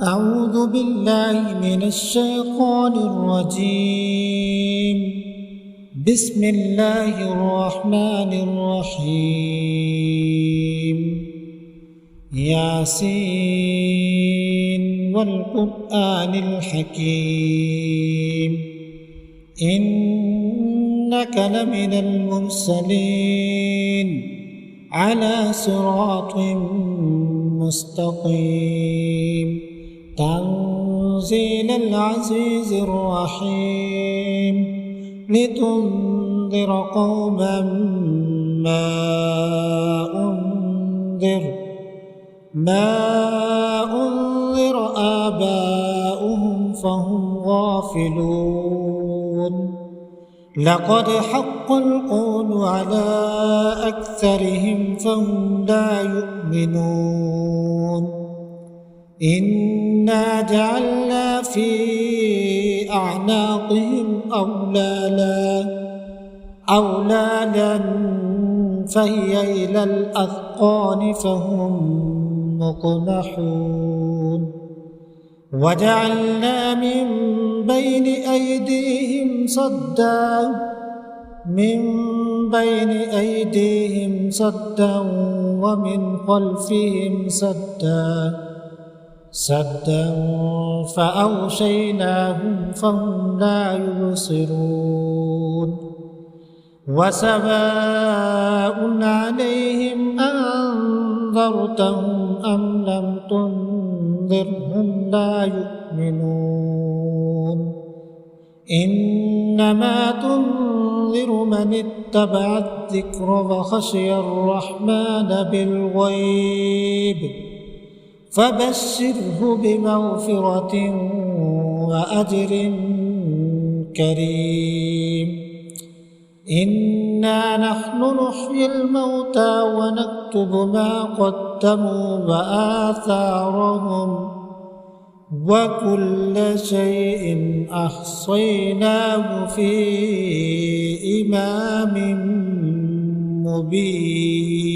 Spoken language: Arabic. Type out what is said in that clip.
أعوذ بالله من الشيطان الرجيم. بسم الله الرحمن الرحيم. ياسين والقرآن الحكيم إنك لمن المرسلين على صراط مستقيم تنزيل العزيز الرحيم لتنذر قوما ما أنذر آباؤهم فهم غافلون لقد حق القول على أكثرهم فهم لا يؤمنون إنا جعلنا في أعناقهم أغلالا فهي إلى الأذقان فهم مقمحون وجعلنا من بين أيديهم صدا ومن خلفهم سدا فأغشيناهم فهم لا يبصرون وسواء عليهم أنذرتهم أم لم تنذرهم لا يؤمنون إنما تنذر من اتبع الذكر وخشي الرحمن بالغيب فبشره بمغفرة وأجر كريم إنا نحن نحيي الموتى ونكتب ما قدموا وآثارهم وكل شيء أحصيناه في إمام مبين.